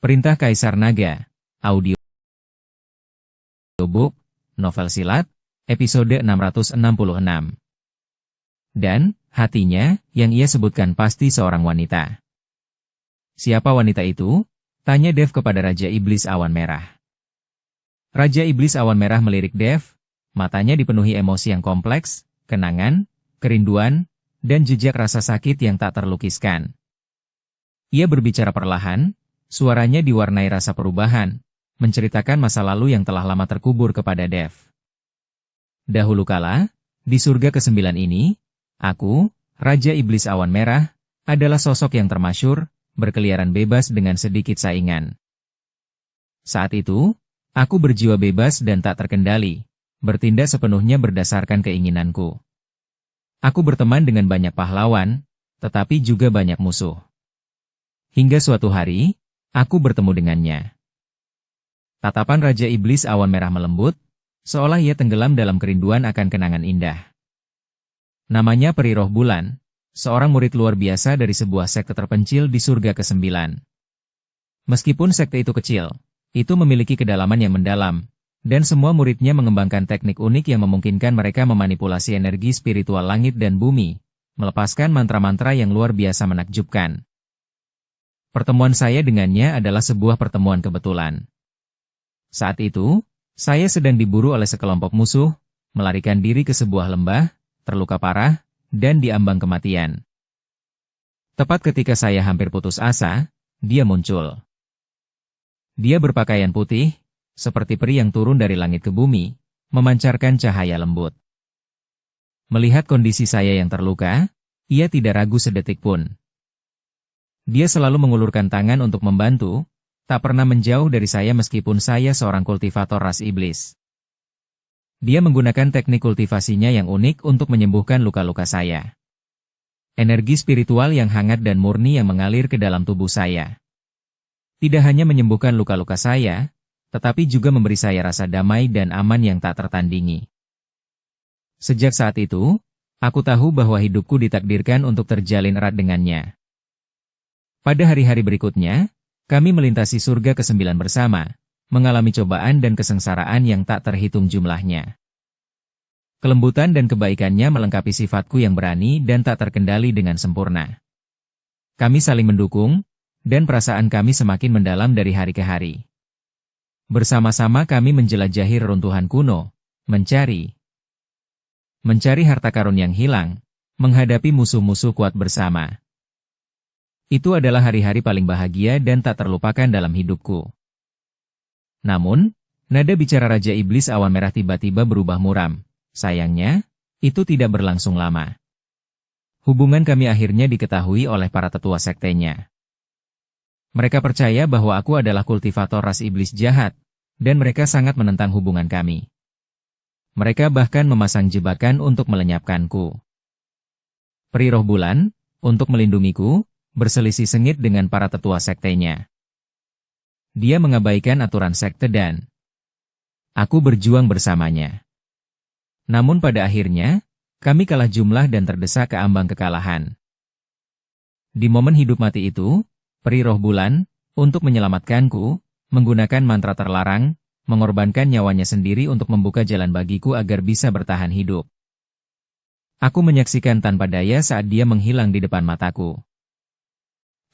Perintah Kaisar Naga, audiobook, novel silat, episode 666. Dan, hatinya, yang ia sebutkan pasti seorang wanita. Siapa wanita itu? Tanya Dev kepada Raja Iblis Awan Merah. Raja Iblis Awan Merah melirik Dev, matanya dipenuhi emosi yang kompleks, kenangan, kerinduan, dan jejak rasa sakit yang tak terlukiskan. Ia berbicara perlahan, suaranya diwarnai rasa perubahan, menceritakan masa lalu yang telah lama terkubur kepada Dev. Dahulu kala, di surga ke-9 ini, aku, Raja Iblis Awan Merah, adalah sosok yang termasyhur, berkeliaran bebas dengan sedikit saingan. Saat itu, aku berjiwa bebas dan tak terkendali, bertindak sepenuhnya berdasarkan keinginanku. Aku berteman dengan banyak pahlawan, tetapi juga banyak musuh. Hingga suatu hari, aku bertemu dengannya. Tatapan Raja Iblis Awan Merah melembut, seolah ia tenggelam dalam kerinduan akan kenangan indah. Namanya Peri Roh Bulan, seorang murid luar biasa dari sebuah sekte terpencil di surga ke-9. Meskipun sekte itu kecil, itu memiliki kedalaman yang mendalam, dan semua muridnya mengembangkan teknik unik yang memungkinkan mereka memanipulasi energi spiritual langit dan bumi, melepaskan mantra-mantra yang luar biasa menakjubkan. Pertemuan saya dengannya adalah sebuah pertemuan kebetulan. Saat itu, saya sedang diburu oleh sekelompok musuh, melarikan diri ke sebuah lembah, terluka parah, dan diambang kematian. Tepat ketika saya hampir putus asa, dia muncul. Dia berpakaian putih, seperti peri yang turun dari langit ke bumi, memancarkan cahaya lembut. Melihat kondisi saya yang terluka, ia tidak ragu sedetik pun. Dia selalu mengulurkan tangan untuk membantu, tak pernah menjauh dari saya meskipun saya seorang kultivator ras iblis. Dia menggunakan teknik kultivasinya yang unik untuk menyembuhkan luka-luka saya. Energi spiritual yang hangat dan murni yang mengalir ke dalam tubuh saya. Tidak hanya menyembuhkan luka-luka saya, tetapi juga memberi saya rasa damai dan aman yang tak tertandingi. Sejak saat itu, aku tahu bahwa hidupku ditakdirkan untuk terjalin erat dengannya. Pada hari-hari berikutnya, kami melintasi surga ke-9 bersama, mengalami cobaan dan kesengsaraan yang tak terhitung jumlahnya. Kelembutan dan kebaikannya melengkapi sifatku yang berani dan tak terkendali dengan sempurna. Kami saling mendukung, dan perasaan kami semakin mendalam dari hari ke hari. Bersama-sama kami menjelajahi reruntuhan kuno, mencari harta karun yang hilang, menghadapi musuh-musuh kuat bersama. Itu adalah hari-hari paling bahagia dan tak terlupakan dalam hidupku. Namun, nada bicara Raja Iblis Awan Merah tiba-tiba berubah muram. Sayangnya, itu tidak berlangsung lama. Hubungan kami akhirnya diketahui oleh para tetua sektenya. Mereka percaya bahwa aku adalah kultivator ras iblis jahat, dan mereka sangat menentang hubungan kami. Mereka bahkan memasang jebakan untuk melenyapkanku. Peri Roh Bulan, untuk melindungiku, berselisih sengit dengan para tetua sektenya. Dia mengabaikan aturan sekte dan aku berjuang bersamanya. Namun pada akhirnya, kami kalah jumlah dan terdesak ke ambang kekalahan. Di momen hidup mati itu, Peri Roh Bulan, untuk menyelamatkanku, menggunakan mantra terlarang, mengorbankan nyawanya sendiri untuk membuka jalan bagiku agar bisa bertahan hidup. Aku menyaksikan tanpa daya saat dia menghilang di depan mataku.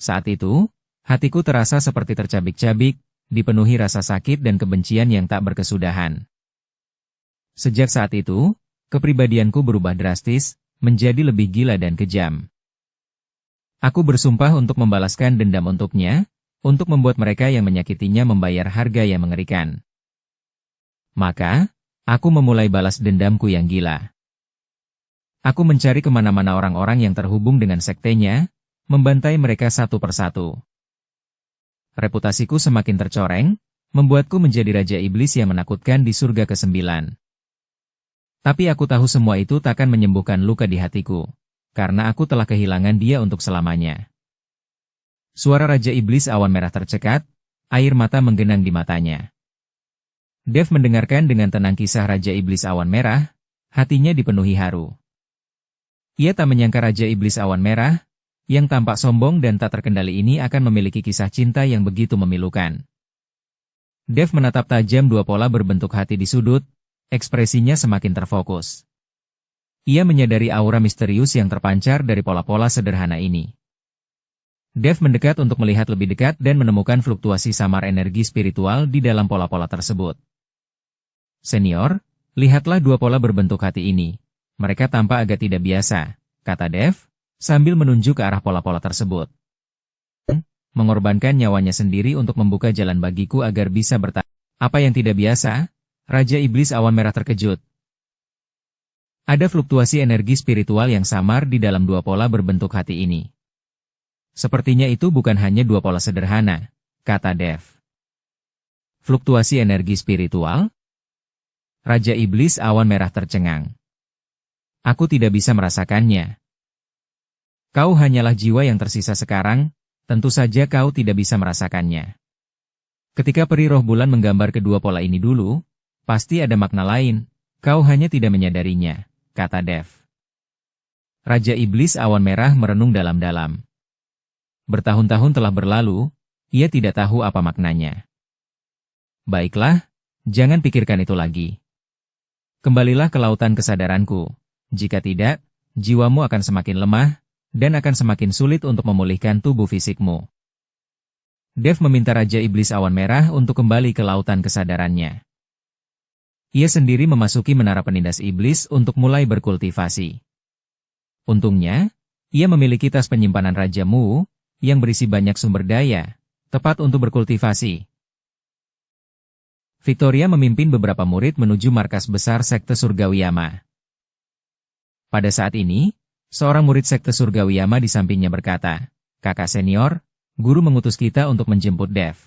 Saat itu, hatiku terasa seperti tercabik-cabik, dipenuhi rasa sakit dan kebencian yang tak berkesudahan. Sejak saat itu, kepribadianku berubah drastis, menjadi lebih gila dan kejam. Aku bersumpah untuk membalaskan dendam untuknya, untuk membuat mereka yang menyakitinya membayar harga yang mengerikan. Maka, aku memulai balas dendamku yang gila. Aku mencari kemana-mana orang-orang yang terhubung dengan sektenya, membantai mereka satu persatu. Reputasiku semakin tercoreng, membuatku menjadi Raja Iblis yang menakutkan di surga ke-9. Tapi aku tahu semua itu takkan menyembuhkan luka di hatiku, karena aku telah kehilangan dia untuk selamanya. Suara Raja Iblis Awan Merah tercekat, air mata menggenang di matanya. Dev mendengarkan dengan tenang kisah Raja Iblis Awan Merah, hatinya dipenuhi haru. Ia tak menyangka Raja Iblis Awan Merah, yang tampak sombong dan tak terkendali ini akan memiliki kisah cinta yang begitu memilukan. Dev menatap tajam dua pola berbentuk hati di sudut, ekspresinya semakin terfokus. Ia menyadari aura misterius yang terpancar dari pola-pola sederhana ini. Dev mendekat untuk melihat lebih dekat dan menemukan fluktuasi samar energi spiritual di dalam pola-pola tersebut. Senior, lihatlah dua pola berbentuk hati ini. Mereka tampak agak tidak biasa, kata Dev, sambil menunjuk ke arah pola-pola tersebut. Mengorbankan nyawanya sendiri untuk membuka jalan bagiku agar bisa bertahan. Apa yang tidak biasa? Raja Iblis Awan Merah terkejut. Ada fluktuasi energi spiritual yang samar di dalam dua pola berbentuk hati ini. Sepertinya itu bukan hanya dua pola sederhana, kata Dev. Fluktuasi energi spiritual? Raja Iblis Awan Merah tercengang. Aku tidak bisa merasakannya. Kau hanyalah jiwa yang tersisa sekarang, tentu saja kau tidak bisa merasakannya. Ketika peri roh bulan menggambar kedua pola ini dulu, pasti ada makna lain, kau hanya tidak menyadarinya, kata Dev. Raja Iblis Awan Merah merenung dalam-dalam. Bertahun-tahun telah berlalu, ia tidak tahu apa maknanya. Baiklah, jangan pikirkan itu lagi. Kembalilah ke lautan kesadaranku. Jika tidak, jiwamu akan semakin lemah, dan akan semakin sulit untuk memulihkan tubuh fisikmu. Dev meminta Raja Iblis Awan Merah untuk kembali ke lautan kesadarannya. Ia sendiri memasuki menara penindas iblis untuk mulai berkultivasi. Untungnya, ia memiliki tas penyimpanan Raja Mu, yang berisi banyak sumber daya, tepat untuk berkultivasi. Victoria memimpin beberapa murid menuju markas besar Sekte Surgawiyama. Pada saat ini, seorang murid Sekte Surgawiyama di sampingnya berkata, "Kakak senior, guru mengutus kita untuk menjemput Dev.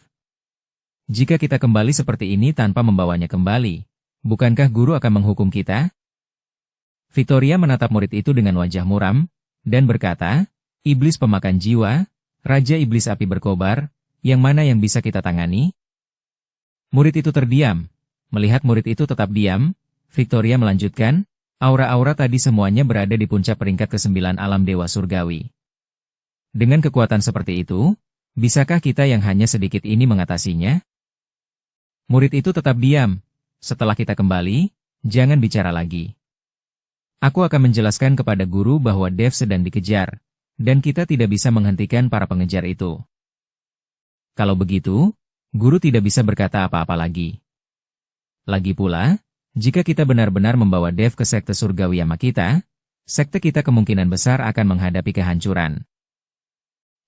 Jika kita kembali seperti ini tanpa membawanya kembali, bukankah guru akan menghukum kita?" Victoria menatap murid itu dengan wajah muram, dan berkata, "Iblis pemakan jiwa, Raja Iblis Api berkobar, yang mana yang bisa kita tangani?" Murid itu terdiam. Melihat murid itu tetap diam, Victoria melanjutkan, "Aura-aura tadi semuanya berada di puncak peringkat ke-9 alam Dewa Surgawi. Dengan kekuatan seperti itu, bisakah kita yang hanya sedikit ini mengatasinya?" Murid itu tetap diam. "Setelah kita kembali, jangan bicara lagi. Aku akan menjelaskan kepada guru bahwa Dev sedang dikejar, dan kita tidak bisa menghentikan para pengejar itu. Kalau begitu, guru tidak bisa berkata apa-apa lagi. Lagi pula, jika kita benar-benar membawa Dev ke Sekte Surgawiyama kita, sekte kita kemungkinan besar akan menghadapi kehancuran."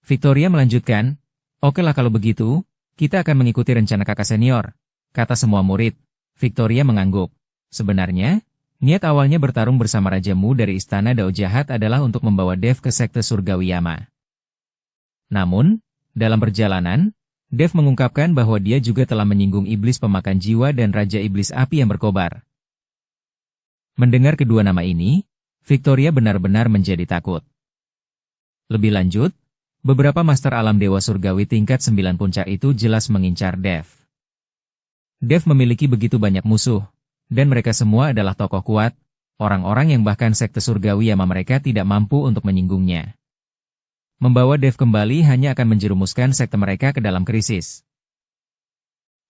Victoria melanjutkan, "Okelah kalau begitu, kita akan mengikuti rencana kakak senior," kata semua murid. Victoria mengangguk. Sebenarnya, niat awalnya bertarung bersama Raja Mu dari Istana Dao Jahat adalah untuk membawa Dev ke Sekte Surgawiyama. Namun, dalam perjalanan, Dev mengungkapkan bahwa dia juga telah menyinggung iblis pemakan jiwa dan Raja Iblis Api yang berkobar. Mendengar kedua nama ini, Victoria benar-benar menjadi takut. Lebih lanjut, beberapa Master Alam Dewa Surgawi tingkat 9 puncak itu jelas mengincar Dev. Dev memiliki begitu banyak musuh, dan mereka semua adalah tokoh kuat, orang-orang yang bahkan Sekte Surgawiyama mereka tidak mampu untuk menyinggungnya. Membawa Dev kembali hanya akan menjerumuskan sekte mereka ke dalam krisis.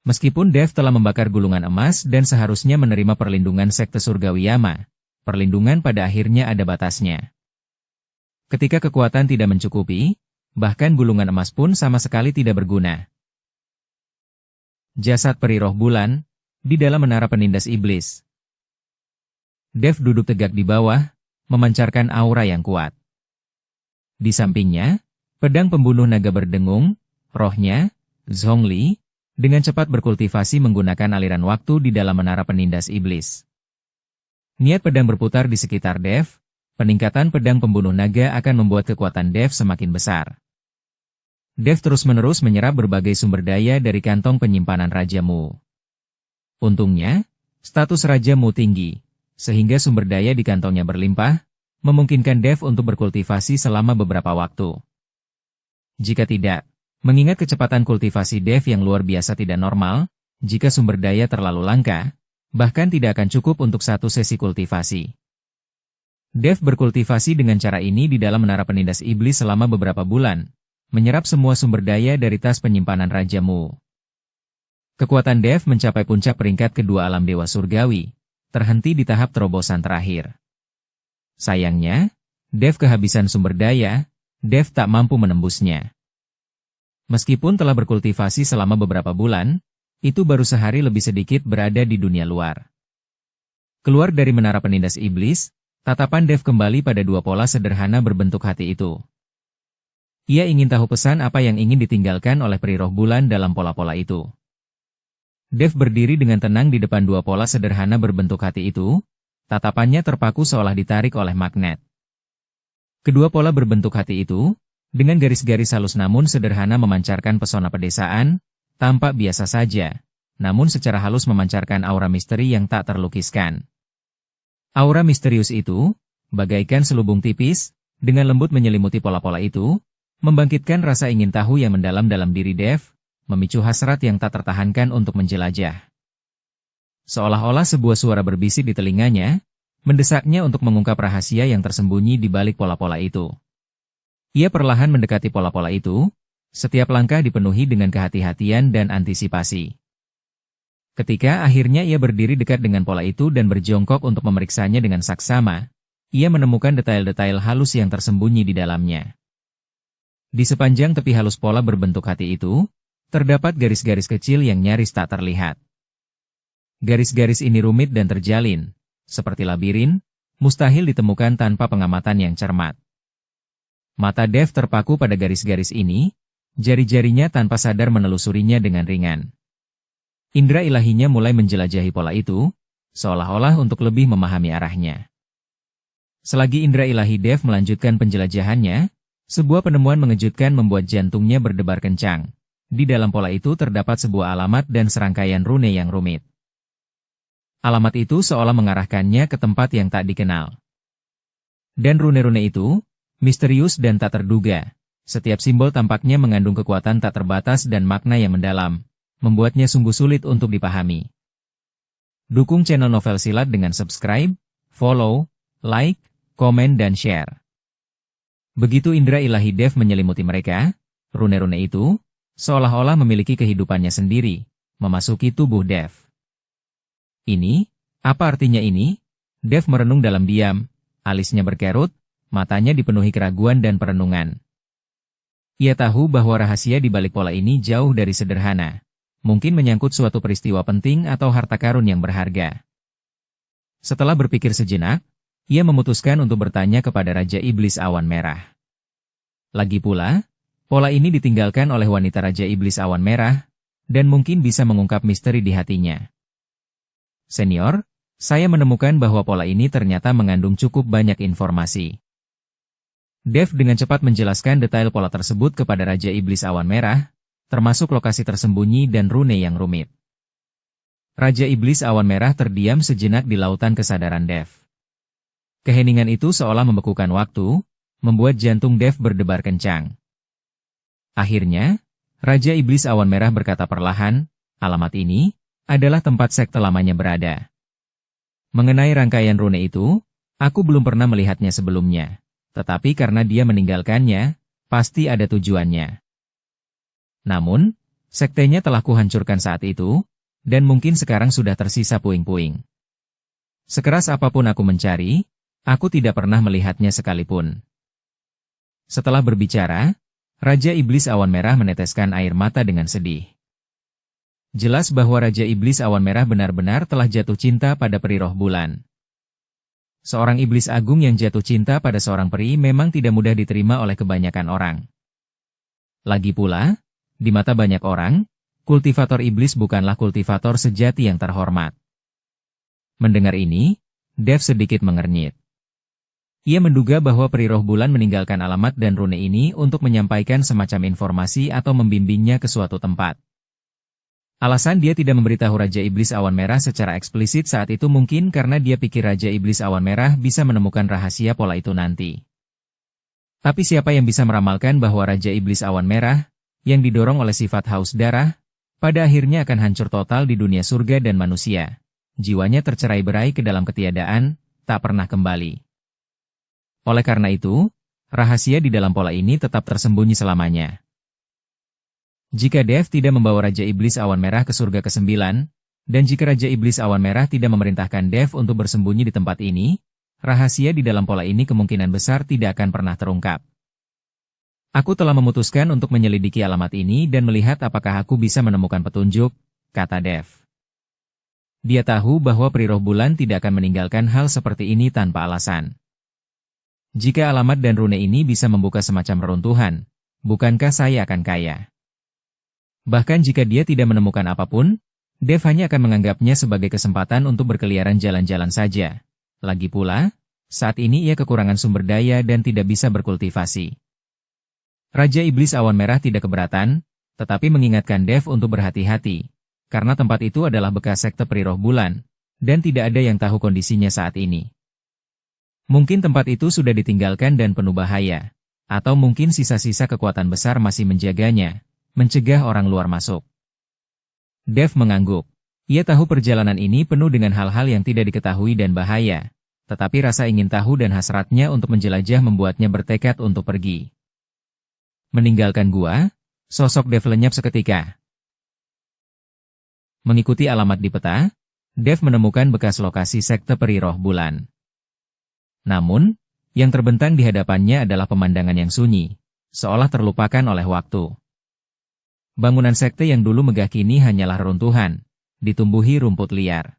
Meskipun Dev telah membakar gulungan emas dan seharusnya menerima perlindungan Sekte Surgawiyama, perlindungan pada akhirnya ada batasnya. Ketika kekuatan tidak mencukupi, bahkan gulungan emas pun sama sekali tidak berguna. Jasad peri roh bulan, di dalam menara penindas iblis. Dev duduk tegak di bawah, memancarkan aura yang kuat. Di sampingnya, pedang pembunuh naga berdengung, rohnya, Zhongli, dengan cepat berkultivasi menggunakan aliran waktu di dalam menara penindas iblis. Niat pedang berputar di sekitar Dev, peningkatan pedang pembunuh naga akan membuat kekuatan Dev semakin besar. Dev terus-menerus menyerap berbagai sumber daya dari kantong penyimpanan Raja Mu. Untungnya, status Raja Mu tinggi, sehingga sumber daya di kantongnya berlimpah, memungkinkan Dev untuk berkultivasi selama beberapa waktu. Jika tidak, mengingat kecepatan kultivasi Dev yang luar biasa tidak normal, jika sumber daya terlalu langka, bahkan tidak akan cukup untuk satu sesi kultivasi. Dev berkultivasi dengan cara ini di dalam menara penindas iblis selama beberapa bulan, menyerap semua sumber daya dari tas penyimpanan Raja Mu. Kekuatan Dev mencapai puncak peringkat kedua alam dewa surgawi, terhenti di tahap terobosan terakhir. Sayangnya, Dev kehabisan sumber daya, Dev tak mampu menembusnya. Meskipun telah berkultivasi selama beberapa bulan, itu baru sehari lebih sedikit berada di dunia luar. Keluar dari menara penindas iblis, tatapan Dev kembali pada dua pola sederhana berbentuk hati itu. Ia ingin tahu pesan apa yang ingin ditinggalkan oleh peri roh bulan dalam pola-pola itu. Dev berdiri dengan tenang di depan dua pola sederhana berbentuk hati itu, tatapannya terpaku seolah ditarik oleh magnet. Kedua pola berbentuk hati itu, dengan garis-garis halus namun sederhana memancarkan pesona pedesaan, tampak biasa saja, namun secara halus memancarkan aura misteri yang tak terlukiskan. Aura misterius itu, bagaikan selubung tipis, dengan lembut menyelimuti pola-pola itu, membangkitkan rasa ingin tahu yang mendalam dalam diri Dev, memicu hasrat yang tak tertahankan untuk menjelajah. Seolah-olah sebuah suara berbisik di telinganya, mendesaknya untuk mengungkap rahasia yang tersembunyi di balik pola-pola itu. Ia perlahan mendekati pola-pola itu, setiap langkah dipenuhi dengan kehati-hatian dan antisipasi. Ketika akhirnya ia berdiri dekat dengan pola itu dan berjongkok untuk memeriksanya dengan saksama, ia menemukan detail-detail halus yang tersembunyi di dalamnya. Di sepanjang tepi halus pola berbentuk hati itu, terdapat garis-garis kecil yang nyaris tak terlihat. Garis-garis ini rumit dan terjalin, seperti labirin, mustahil ditemukan tanpa pengamatan yang cermat. Mata Dev terpaku pada garis-garis ini, jari-jarinya tanpa sadar menelusurinya dengan ringan. Indra ilahinya mulai menjelajahi pola itu, seolah-olah untuk lebih memahami arahnya. Selagi indra ilahi Dev melanjutkan penjelajahannya, sebuah penemuan mengejutkan membuat jantungnya berdebar kencang. Di dalam pola itu terdapat sebuah alamat dan serangkaian rune yang rumit. Alamat itu seolah mengarahkannya ke tempat yang tak dikenal. Dan rune-rune itu, misterius dan tak terduga. Setiap simbol tampaknya mengandung kekuatan tak terbatas dan makna yang mendalam, membuatnya sungguh sulit untuk dipahami. Dukung channel Novel Silat dengan subscribe, follow, like, komen dan share. Begitu indra ilahi Dev menyelimuti mereka, rune-rune itu, seolah-olah memiliki kehidupannya sendiri, memasuki tubuh Dev. Ini, apa artinya ini? Dev merenung dalam diam, alisnya berkerut, matanya dipenuhi keraguan dan perenungan. Ia tahu bahwa rahasia di balik pola ini jauh dari sederhana. Mungkin menyangkut suatu peristiwa penting atau harta karun yang berharga. Setelah berpikir sejenak, ia memutuskan untuk bertanya kepada Raja Iblis Awan Merah. Lagi pula, pola ini ditinggalkan oleh wanita Raja Iblis Awan Merah, dan mungkin bisa mengungkap misteri di hatinya. Senior, saya menemukan bahwa pola ini ternyata mengandung cukup banyak informasi. Dev dengan cepat menjelaskan detail pola tersebut kepada Raja Iblis Awan Merah, termasuk lokasi tersembunyi dan rune yang rumit. Raja Iblis Awan Merah terdiam sejenak di lautan kesadaran Dev. Keheningan itu seolah membekukan waktu, membuat jantung Dev berdebar kencang. Akhirnya, Raja Iblis Awan Merah berkata perlahan, alamat ini adalah tempat sekte lamanya berada. Mengenai rangkaian rune itu, aku belum pernah melihatnya sebelumnya, tetapi karena dia meninggalkannya, pasti ada tujuannya. Namun, sektenya telah kuhancurkan saat itu, dan mungkin sekarang sudah tersisa puing-puing. Sekeras apapun aku mencari, aku tidak pernah melihatnya sekalipun. Setelah berbicara, Raja Iblis Awan Merah meneteskan air mata dengan sedih. Jelas bahwa Raja Iblis Awan Merah benar-benar telah jatuh cinta pada peri roh bulan. Seorang iblis agung yang jatuh cinta pada seorang peri memang tidak mudah diterima oleh kebanyakan orang. Lagi pula, di mata banyak orang, kultivator iblis bukanlah kultivator sejati yang terhormat. Mendengar ini, Dev sedikit mengernyit. Ia menduga bahwa peri roh bulan meninggalkan alamat dan rune ini untuk menyampaikan semacam informasi atau membimbingnya ke suatu tempat. Alasan dia tidak memberitahu Raja Iblis Awan Merah secara eksplisit saat itu mungkin karena dia pikir Raja Iblis Awan Merah bisa menemukan rahasia pola itu nanti. Tapi siapa yang bisa meramalkan bahwa Raja Iblis Awan Merah, yang didorong oleh sifat haus darah, pada akhirnya akan hancur total di dunia surga dan manusia. Jiwanya tercerai-berai ke dalam ketiadaan, tak pernah kembali. Oleh karena itu, rahasia di dalam pola ini tetap tersembunyi selamanya. Jika Dev tidak membawa Raja Iblis Awan Merah ke surga ke-9, dan jika Raja Iblis Awan Merah tidak memerintahkan Dev untuk bersembunyi di tempat ini, rahasia di dalam pola ini kemungkinan besar tidak akan pernah terungkap. Aku telah memutuskan untuk menyelidiki alamat ini dan melihat apakah aku bisa menemukan petunjuk, kata Dev. Dia tahu bahwa Peri Roh Bulan tidak akan meninggalkan hal seperti ini tanpa alasan. Jika alamat dan rune ini bisa membuka semacam reruntuhan, bukankah saya akan kaya? Bahkan jika dia tidak menemukan apapun, Dev hanya akan menganggapnya sebagai kesempatan untuk berkeliaran jalan-jalan saja. Lagi pula, saat ini ia kekurangan sumber daya dan tidak bisa berkultivasi. Raja Iblis Awan Merah tidak keberatan, tetapi mengingatkan Dev untuk berhati-hati, karena tempat itu adalah bekas sekte Peri Roh Bulan, dan tidak ada yang tahu kondisinya saat ini. Mungkin tempat itu sudah ditinggalkan dan penuh bahaya, atau mungkin sisa-sisa kekuatan besar masih menjaganya, mencegah orang luar masuk. Dev mengangguk. Ia tahu perjalanan ini penuh dengan hal-hal yang tidak diketahui dan bahaya, tetapi rasa ingin tahu dan hasratnya untuk menjelajah membuatnya bertekad untuk pergi. Meninggalkan gua, sosok Dev lenyap seketika. Mengikuti alamat di peta, Dev menemukan bekas lokasi sekte Peri Roh Bulan. Namun, yang terbentang di hadapannya adalah pemandangan yang sunyi, seolah terlupakan oleh waktu. Bangunan sekte yang dulu megah kini hanyalah reruntuhan, ditumbuhi rumput liar.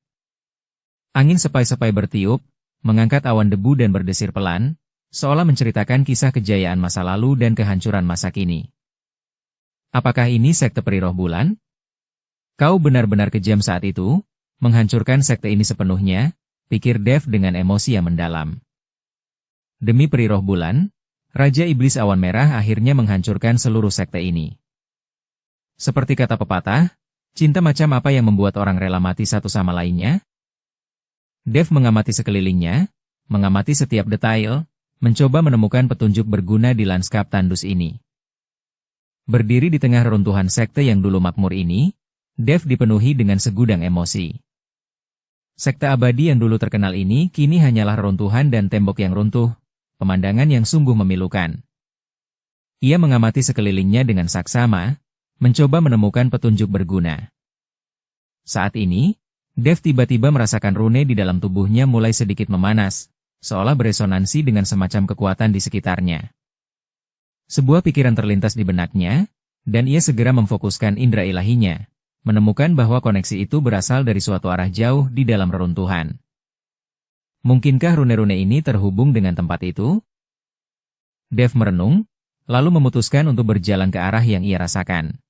Angin sepai-sepai bertiup, mengangkat awan debu dan berdesir pelan, seolah menceritakan kisah kejayaan masa lalu dan kehancuran masa kini. Apakah ini sekte Peri Roh Bulan? Kau benar-benar kejam saat itu, menghancurkan sekte ini sepenuhnya, pikir Dev dengan emosi yang mendalam. Demi Peri Roh Bulan, Raja Iblis Awan Merah akhirnya menghancurkan seluruh sekte ini. Seperti kata pepatah, cinta macam apa yang membuat orang rela mati satu sama lainnya? Dev mengamati sekelilingnya, mengamati setiap detail, mencoba menemukan petunjuk berguna di lanskap tandus ini. Berdiri di tengah reruntuhan sekte yang dulu makmur ini, Dev dipenuhi dengan segudang emosi. Sekte abadi yang dulu terkenal ini kini hanyalah reruntuhan dan tembok yang runtuh, pemandangan yang sungguh memilukan. Ia mengamati sekelilingnya dengan saksama, mencoba menemukan petunjuk berguna. Saat ini, Dev tiba-tiba merasakan rune di dalam tubuhnya mulai sedikit memanas, seolah beresonansi dengan semacam kekuatan di sekitarnya. Sebuah pikiran terlintas di benaknya, dan ia segera memfokuskan indera ilahinya, menemukan bahwa koneksi itu berasal dari suatu arah jauh di dalam reruntuhan. Mungkinkah rune-rune ini terhubung dengan tempat itu? Dev merenung, lalu memutuskan untuk berjalan ke arah yang ia rasakan.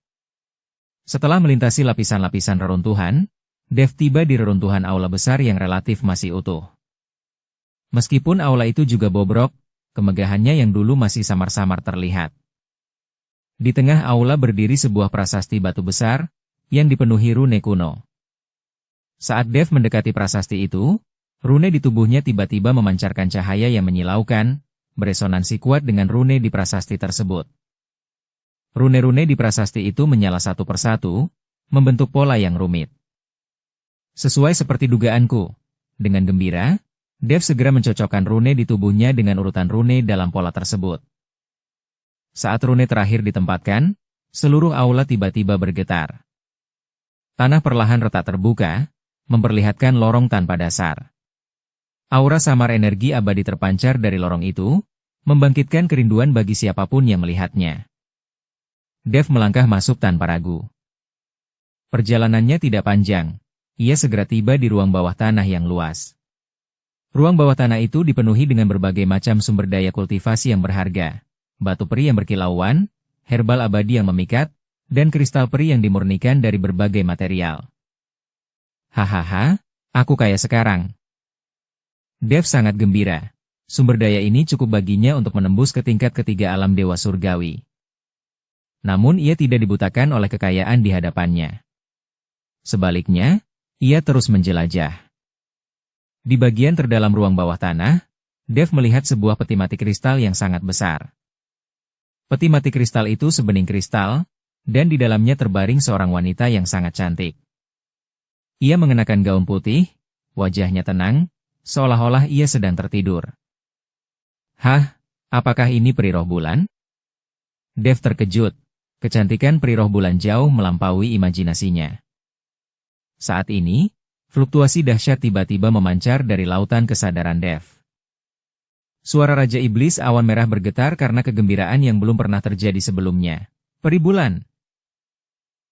Setelah melintasi lapisan-lapisan reruntuhan, Dev tiba di reruntuhan aula besar yang relatif masih utuh. Meskipun aula itu juga bobrok, kemegahannya yang dulu masih samar-samar terlihat. Di tengah aula berdiri sebuah prasasti batu besar, yang dipenuhi rune kuno. Saat Dev mendekati prasasti itu, rune di tubuhnya tiba-tiba memancarkan cahaya yang menyilaukan, beresonansi kuat dengan rune di prasasti tersebut. Rune-rune di prasasti itu menyala satu persatu, membentuk pola yang rumit. Sesuai seperti dugaanku, dengan gembira, Dev segera mencocokkan rune di tubuhnya dengan urutan rune dalam pola tersebut. Saat rune terakhir ditempatkan, seluruh aula tiba-tiba bergetar. Tanah perlahan retak terbuka, memperlihatkan lorong tanpa dasar. Aura samar energi abadi terpancar dari lorong itu, membangkitkan kerinduan bagi siapapun yang melihatnya. Dev melangkah masuk tanpa ragu. Perjalanannya tidak panjang, ia segera tiba di ruang bawah tanah yang luas. Ruang bawah tanah itu dipenuhi dengan berbagai macam sumber daya kultivasi yang berharga, batu peri yang berkilauan, herbal abadi yang memikat, dan kristal peri yang dimurnikan dari berbagai material. Hahaha, aku kaya sekarang. Dev sangat gembira. Sumber daya ini cukup baginya untuk menembus ke tingkat ketiga alam dewa surgawi. Namun ia tidak dibutakan oleh kekayaan di hadapannya. Sebaliknya, ia terus menjelajah. Di bagian terdalam ruang bawah tanah, Dev melihat sebuah peti mati kristal yang sangat besar. Peti mati kristal itu sebening kristal, dan di dalamnya terbaring seorang wanita yang sangat cantik. Ia mengenakan gaun putih, wajahnya tenang, seolah-olah ia sedang tertidur. Hah? Apakah ini peri roh bulan? Dev terkejut. Kecantikan peri roh bulan jauh melampaui imajinasinya. Saat ini, fluktuasi dahsyat tiba-tiba memancar dari lautan kesadaran Dev. Suara Raja Iblis Awan Merah bergetar karena kegembiraan yang belum pernah terjadi sebelumnya. Peri bulan!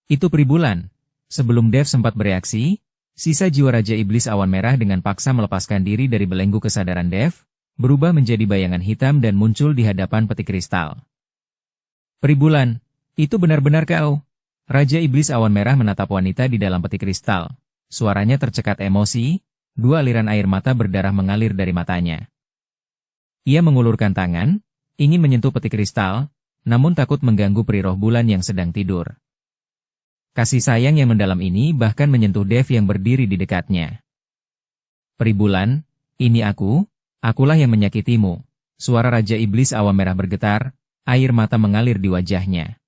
Itu peri bulan! Sebelum Dev sempat bereaksi, sisa jiwa Raja Iblis Awan Merah dengan paksa melepaskan diri dari belenggu kesadaran Dev, berubah menjadi bayangan hitam dan muncul di hadapan peti kristal. Peri bulan, itu benar-benar kau. Raja Iblis Awan Merah menatap wanita di dalam peti kristal. Suaranya tercekat emosi, dua aliran air mata berdarah mengalir dari matanya. Ia mengulurkan tangan, ingin menyentuh peti kristal, namun takut mengganggu peri roh bulan yang sedang tidur. Kasih sayang yang mendalam ini bahkan menyentuh Dev yang berdiri di dekatnya. Peri bulan, ini akulah yang menyakitimu. Suara Raja Iblis Awan Merah bergetar, air mata mengalir di wajahnya.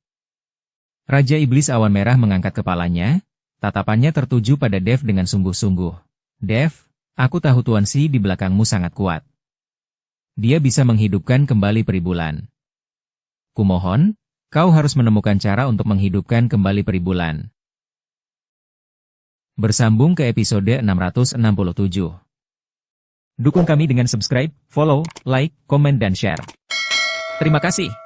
Raja Iblis Awan Merah mengangkat kepalanya, tatapannya tertuju pada Dev dengan sungguh-sungguh. Dev, aku tahu Tuan Si di belakangmu sangat kuat. Dia bisa menghidupkan kembali peri bulan. Kumohon, kau harus menemukan cara untuk menghidupkan kembali peri bulan. Bersambung ke episode 667. Dukung kami dengan subscribe, follow, like, komen dan share. Terima kasih.